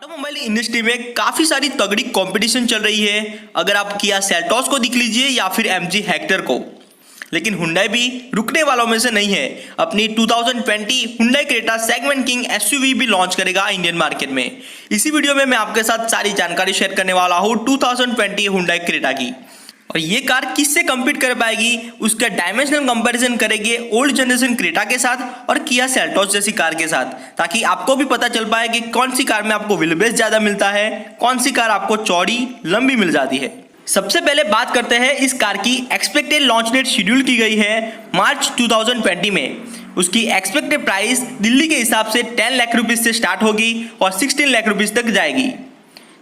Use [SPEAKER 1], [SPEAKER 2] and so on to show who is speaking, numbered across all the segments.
[SPEAKER 1] Automobile industry में काफी सारी तगड़ी कंपटीशन चल रही है। अगर आप किया सेल्टॉस को देख लीजिए या फिर एमजी हेक्टर को, लेकिन हुंडई भी रुकने वालों में से नहीं है। अपनी 2020 Hyundai Creta segment king SUV भी लॉन्च करेगा इंडियन मार्केट में। इसी वीडियो में मैं आपके साथ सारी जानकारी शेयर करने वाला हूं 2020 हुंडई क्रेटा की, और ये कार किससे कम्पीट कर पाएगी, उसका डायमेंशनल कंपैरिजन करेंगे ओल्ड जनरेशन क्रेटा के साथ और किया सेल्टॉस जैसी कार के साथ, ताकि आपको भी पता चल पाए कि कौन सी कार में आपको व्हील बेस ज्यादा मिलता है, कौन सी कार आपको चौड़ी लंबी मिल जाती है। सबसे पहले बात करते हैं इस कार की। एक्सपेक्टेड लॉन्च डेट शेड्यूल की गई है मार्च 2020 में। उसकी एक्सपेक्टेड प्राइस दिल्ली के हिसाब से 10 लाख रुपीज से स्टार्ट होगी और 16 लाख रुपीज तक जाएगी,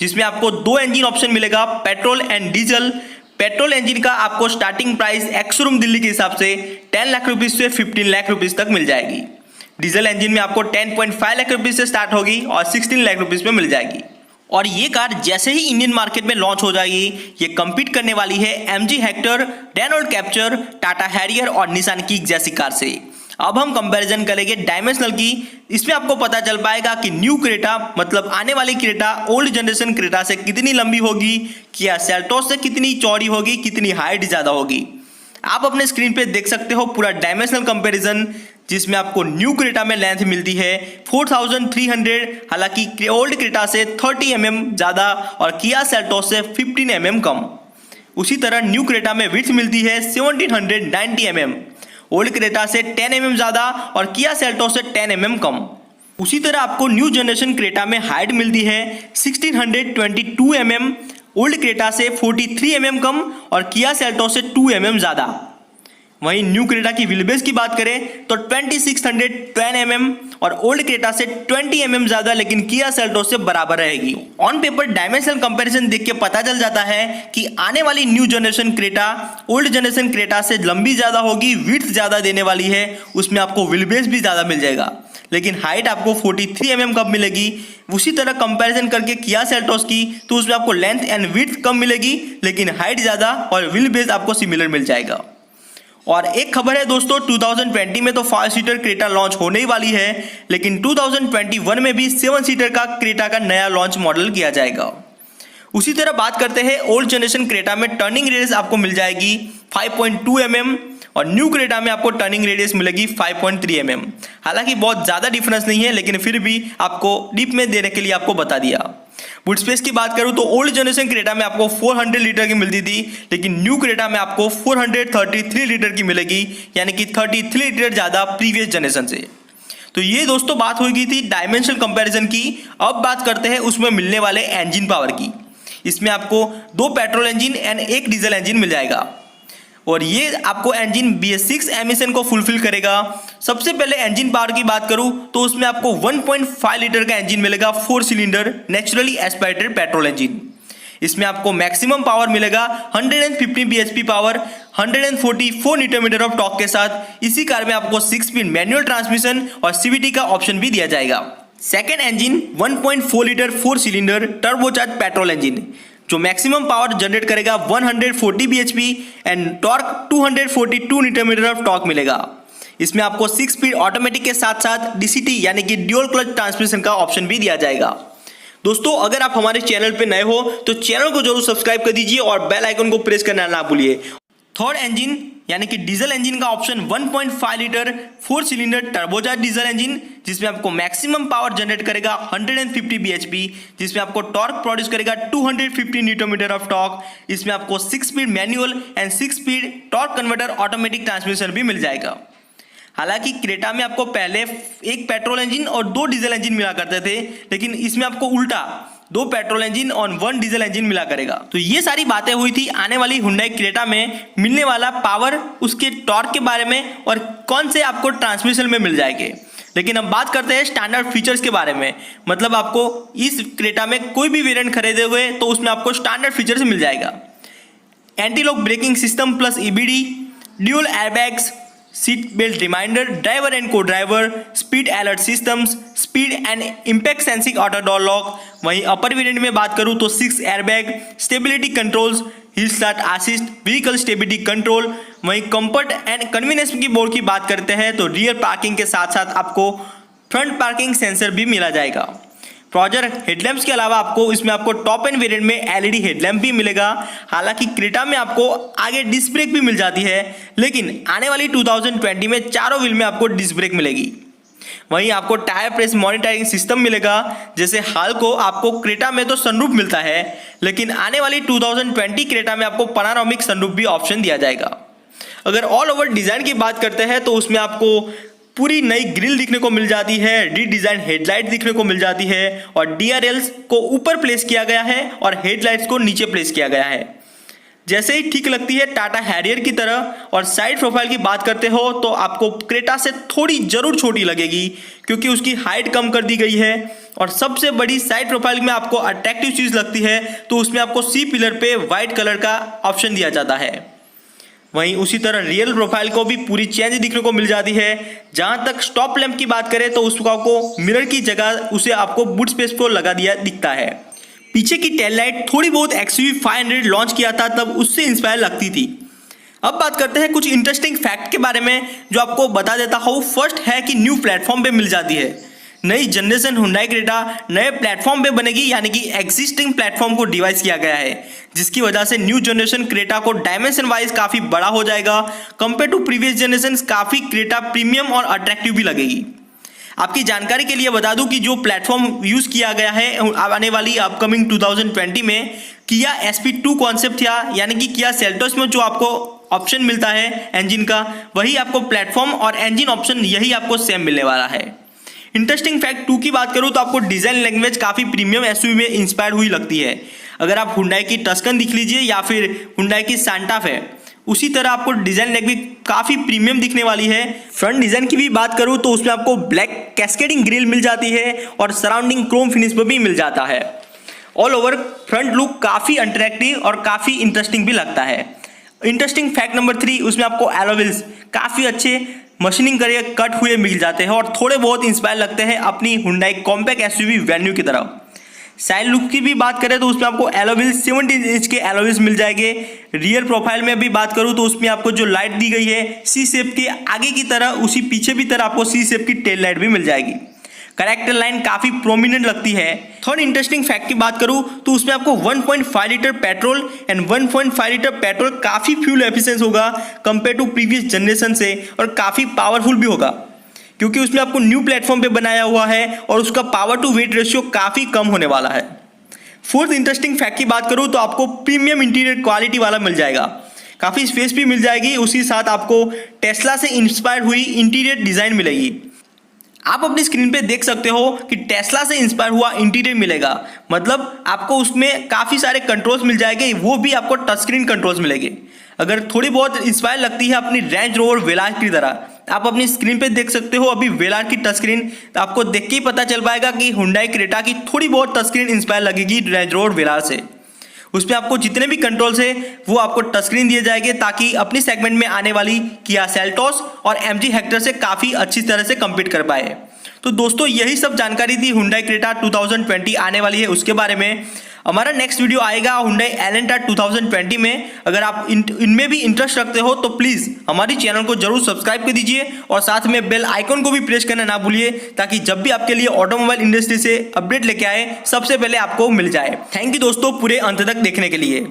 [SPEAKER 1] जिसमें आपको दो इंजन ऑप्शन मिलेगा, petrol and diesel. Petrol engine का आपको स्टार्टिंग प्राइस एक्स-शोरूम दिल्ली के हिसाब से 10 लाख रुपीज से 15 लाख रुपीज तक मिल जाएगी। डीजल इंजन में आपको 10.5 लाख रुपीज से स्टार्ट होगी और 16 लाख रुपीज में मिल जाएगी। और ये कार जैसे ही इंडियन मार्केट में लॉन्च हो जाएगी, ये कम्पीट करने वाली है MG Hector, Renault Captur, Tata Harrier और निसान किक जैसी कार से। अब हम कंपैरिजन करेंगे डायमेंशनल की। इसमें आपको पता चल पाएगा कि न्यू क्रेटा मतलब आने वाली क्रेटा ओल्ड जनरेशन क्रेटा से कितनी लंबी होगी, किया सेल्टॉस से कितनी चौड़ी होगी, कितनी हाइट ज्यादा होगी। आप अपने स्क्रीन पे देख सकते हो पूरा डायमेंशनल कंपैरिजन, जिसमें आपको न्यू क्रेटा में लेंथ मिलती है 4300, हालांकि ओल्ड क्रेटा से 30 mm ज्यादा और किया सेल्टॉस से 15 mm कम। उसी तरह न्यू क्रेटा में विड्थ मिलती है 1790 mm, ओल्ड क्रेटा से 10 mm ज्यादा और किया सेल्टॉस से 10 mm कम। उसी तरह आपको न्यू जनरेशन क्रेटा में हाइट मिलती है 1622 mm, ओल्ड क्रेटा से 43 mm कम और किया सेल्टॉस से 2 mm ज्यादा। वहीं न्यू क्रेटा की व्हील बेस की बात करें तो 2610 mm और ओल्ड क्रेटा से 20 mm ज्यादा, लेकिन किया सेल्टॉस से बराबर रहेगी। ऑन पेपर डायमेंशनल कंपैरिजन देख के पता चल जाता है कि आने वाली new generation Creta old generation Creta से लंबी ज्यादा होगी, विड्थ ज्यादा देने वाली है, उसमें आपको व्हील बेस भी ज्यादा मिल जाएगा, लेकिन हाइट आपको 43 mm कम मिलेगी। उसी तरह कंपैरिजन करके किया सेल्टॉस की तो उसमें आपको लेंथ एंड विड्थ कम मिलेगी, लेकिन हाइट ज्यादा और व्हील बेस आपको सिमिलर मिल जाएगा। और एक खबर है दोस्तों, 2020 में तो 5 सीटर क्रेटा लॉन्च होने ही वाली है, लेकिन 2021 में भी 7 सीटर का क्रेटा का नया लॉन्च मॉडल किया जाएगा। उसी तरह बात करते हैं ओल्ड जनरेशन क्रेटा में टर्निंग रेडियस आपको मिल जाएगी 5.2 mm और न्यू क्रेटा में आपको टर्निंग रेडियस मिलेगी 5.3 mm। हालांकि बहुत ज़्यादा डिफरेंस नहीं है, लेकिन फिर भी आपको डीप में देने के लिए आपको बता दिया। बूट स्पेस की बात करूं तो ओल्ड जनरेशन क्रेटा में आपको 400 लीटर की मिलती थी, लेकिन न्यू क्रेटा में आपको 433 लीटर की मिलेगी, यानी कि 33 लीटर ज़्यादा प्रीवियस जनरेशन से। तो ये दोस्तों बात हो गई थी डायमेंशनल कंपैरिजन की। अब बात करते हैं उसमें मिलने वाले इंजन पावर की। इसमें आपको 2 petrol engine and 1 diesel engine मिल जाएगा, और ये आपको इंजन BS6 एमिशन को फुलफिल करेगा। सबसे पहले इंजन पावर की बात करूं तो उसमें आपको 1.5 लीटर का इंजन मिलेगा, 4 cylinder naturally aspirated petrol engine. इसमें आपको मैक्सिमम पावर मिलेगा 150 bhp power, 144 newton metre of torque के साथ। इसी कार में आपको 6 स्पीड मैनुअल ट्रांसमिशन और CVT का ऑप्शन भी दिया जाएगा। Second engine 1.4 litre 4 cylinder turbocharge petrol engine, जो मैक्सिमम पावर जनरेट करेगा 140 bhp and torque 242 newton metre of torque मिलेगा। इसमें आपको 6 स्पीड ऑटोमेटिक के साथ साथ DCT यानी कि ड्यूल क्लच ट्रांसमिशन का ऑप्शन भी दिया जाएगा। दोस्तों, अगर आप हमारे चैनल पे नए हो तो चैनल को जरूर सब्सक्राइब कर दीजिए और बेल आइकन को प्रेस करना ना भूलिए। थर्ड इंजन यानी कि डीजल इंजन का option 1.5 litre 4 cylinder turbocharge diesel engine, जिसमें आपको मैक्सिमम पावर जनरेट करेगा 150 bhp, जिसमें आपको टॉर्क प्रोड्यूस करेगा 250 न्यूटन मीटर ऑफ टॉर्क। इसमें आपको 6 speed manual and 6 speed torque converter automatic transmission भी मिल जाएगा। हालांकि क्रेटा में आपको पहले 1 पेट्रोल इंजन और 2 डीजल इंजन मिला करते थे, लेकिन इसमें आपको उल्टा 2 पेट्रोल इंजन और 1 डीजल इंजन मिला करेगा। तो ये सारी बातें हुई थी आने वाली हुंडई क्रेटा में मिलने वाला पावर, उसके टॉर्क के बारे में और कौन से आपको ट्रांसमिशन में मिल जाएंगे। लेकिन अब बात करते हैं स्टैंडर्ड फीचर्स के बारे में। मतलब आपको इस क्रेटा में कोई भी वेरिएंट खरीदे हुए तो उसमें आपको स्टैंडर्ड फीचर्स मिल जाएगा। Anti lock braking system plus EBD, dual airbags, seat belt reminder, driver and co driver, speed alert systems, speed and impact sensing auto door lock. वहीं अपर वेरिएंट में बात करूं तो 6 airbag, stability controls, hill start assist, vehicle stability control. वहीं comfort and convenience की board की बात करते हैं तो रियर पार्किंग के साथ साथ आपको फ्रंट पार्किंग सेंसर भी मिला जाएगा। प्रोजर हेडलैम्प्स के अलावा आपको इसमें आपको टॉप एंड वेरिएंट में एलईडी हेडलैम्प भी मिलेगा। हालांकि क्रेटा में आपको आगे डिस्क ब्रेक भी मिल जाती है, लेकिन आने वाली 2020 में चारों व्हील में आपको डिस्क ब्रेक मिलेगी। वहीं आपको टायर प्रेस मॉनिटरिंग सिस्टम मिलेगा। जैसे हाल को आपको क्रेटा में तो सनरूफ मिलता है, लेकिन आने वाली 2020 क्रेटा में आपको पैनोरामिक सनरूफ भी ऑप्शन दिया जाएगा। अगर ऑल ओवर डिजाइन की बात करते हैं तो उसमें आपको पूरी नई ग्रिल दिखने को मिल जाती है, रीडिजाइन हेडलाइट दिखने को मिल जाती है और डीआरएल्स को ऊपर प्लेस किया गया है और हेडलाइट्स को नीचे प्लेस किया गया है, जैसे ही ठीक लगती है टाटा हैरियर की तरह। और साइड प्रोफाइल की बात करते हो तो आपको क्रेटा से थोड़ी जरूर छोटी लगेगी, क्योंकि उसकी हाइट कम कर दी गई है। और सबसे बड़ी साइड प्रोफाइल में आपको अट्रैक्टिव चीज लगती है तो उसमें आपको सी पिलर पे व्हाइट कलर का ऑप्शन दिया जाता है। वहीं उसी तरह रियल प्रोफाइल को भी पूरी चेंज दिखने को मिल जाती है। जहां तक स्टॉप लैंप की बात करें तो उसको आपको मिरर की जगह उसे आपको बूट स्पेस पर लगा दिया दिखता है। पीछे की टेल लाइट थोड़ी बहुत XUV 500 लॉन्च किया था तब उससे इंस्पायर लगती थी। अब बात करते हैं कुछ इंटरेस्टिंग फैक्ट के बारे में जो आपको बता देता हूँ। फर्स्ट है कि न्यू प्लेटफॉर्म पे मिल जाती है। नई जनरेशन हुंडई क्रेटा नए प्लेटफॉर्म पे बनेगी, यानी कि एग्जिस्टिंग प्लेटफॉर्म को डिवाइस किया गया है, जिसकी वजह से न्यू जनरेशन क्रेटा को डायमेंशन वाइज काफी बड़ा हो जाएगा। कंपेयर टू प्रीवियस जनरेशन काफी क्रेटा प्रीमियम और अट्रैक्टिव भी लगेगी। आपकी जानकारी के लिए बता दूं कि जो प्लेटफॉर्म यूज किया गया है आने वाली अपकमिंग 2020 में किया SP2 कॉन्सेप्ट था, यानी कि किया सेल्टोस में जो आपको ऑप्शन मिलता है इंजन का, वही आपको प्लेटफॉर्म और इंजन ऑप्शन यही आपको सेम मिलने वाला है। इंटरेस्टिंग फैक्ट 2 की बात करूं तो आपको डिजाइन लैंग्वेज काफी प्रीमियम एसयूवी में इंस्पायर हुई लगती है। अगर आप हुंडई की टस्कन दिख लीजिए या फिर हुंडई की सांटा फे, उसी तरह आपको डिजाइन लैंग्वेज काफी प्रीमियम दिखने वाली है। फ्रंट डिजाइन की भी बात करूं तो उसमें आपको ब्लैक कैस्केडिंग ग्रिल मिल जाती है और सराउंडिंग क्रोम फिनिश पर भी मिल जाता है। ऑल ओवर फ्रंट लुक काफी अट्रैक्टिव और काफी इंटरेस्टिंग भी लगता है। इंटरेस्टिंग फैक्ट नंबर 3, उसमें आपको एलॉय व्हील्स काफी अच्छे मशीनिंग करके कट हुए मिल जाते हैं और थोड़े बहुत इंस्पायर लगते हैं अपनी हुंडई कॉम्पैक्ट एसयूवी वेन्यू की तरह। साइड लुक की भी बात करें तो उसमें आपको एलॉय व्हील्स 17 इंच के एलॉय व्हील्स मिल जाएंगे। रियर प्रोफाइल में भी बात करूं तो उसमें आपको जो लाइट दी गई है सी शेप के आगे की तरह, उसी पीछे भी तरह आपको सी शेप की टेल लाइट भी मिल जाएगी। कैरेक्टर लाइन काफी प्रोमिनेंट लगती है। थर्ड इंटरेस्टिंग फैक्ट की बात करूं तो उसमें आपको 1.5 litre petrol and 1.5 litre petrol काफी फ्यूल एफिशिएंट होगा कंपेयर टू प्रीवियस जनरेशन से, और काफी पावरफुल भी होगा क्योंकि उसमें आपको न्यू प्लेटफॉर्म पे बनाया हुआ है और उसका पावर टू वेट रेशियो काफी कम होने वाला है। फोर्थ इंटरेस्टिंग फैक्ट की बात करूं तो आपको प्रीमियम इंटीरियर क्वालिटी वाला मिल जाएगा, काफी स्पेस भी मिल जाएगी। उसी साथ आपको टेस्ला से इंस्पायर हुई इंटीरियर डिजाइन मिलेगी। आप अपनी स्क्रीन पे देख सकते हो कि टेस्ला से इंस्पायर हुआ इंटीरियर मिलेगा, मतलब आपको उसमें काफ़ी सारे कंट्रोल्स मिल जाएंगे, वो भी आपको टच स्क्रीन कंट्रोल्स मिलेंगे। अगर थोड़ी बहुत इंस्पायर लगती है अपनी रेंज रोवर वेलार की तरह, आप अपनी स्क्रीन पे देख सकते हो अभी वेलार की टच स्क्रीन, तो आपको देख के ही पता चल पाएगा कि हुंडई क्रेटा की थोड़ी बहुत टच स्क्रीन इंस्पायर लगेगी रेंज रोवर वेलार से। उसमें आपको जितने भी कंट्रोल्स है वो आपको टच स्क्रीन दिए जाएंगे ताकि अपनी सेगमेंट में आने वाली किया सेल्टोस और MG हेक्टर से काफ़ी अच्छी तरह से कम्पीट कर पाए। तो दोस्तों यही सब जानकारी थी हुंडई क्रेटा 2020 आने वाली है उसके बारे में। हमारा नेक्स्ट वीडियो आएगा हुंडई एलेंटा 2020 में। अगर आप इनमें भी इंटरेस्ट रखते हो तो प्लीज़ हमारी चैनल को जरूर सब्सक्राइब कर दीजिए और साथ में बेल आइकन को भी प्रेस करना ना भूलिए ताकि जब भी आपके लिए ऑटोमोबाइल इंडस्ट्री से अपडेट लेके आए सबसे पहले आपको मिल जाए। थैंक यू दोस्तों पूरे अंत तक देखने के लिए।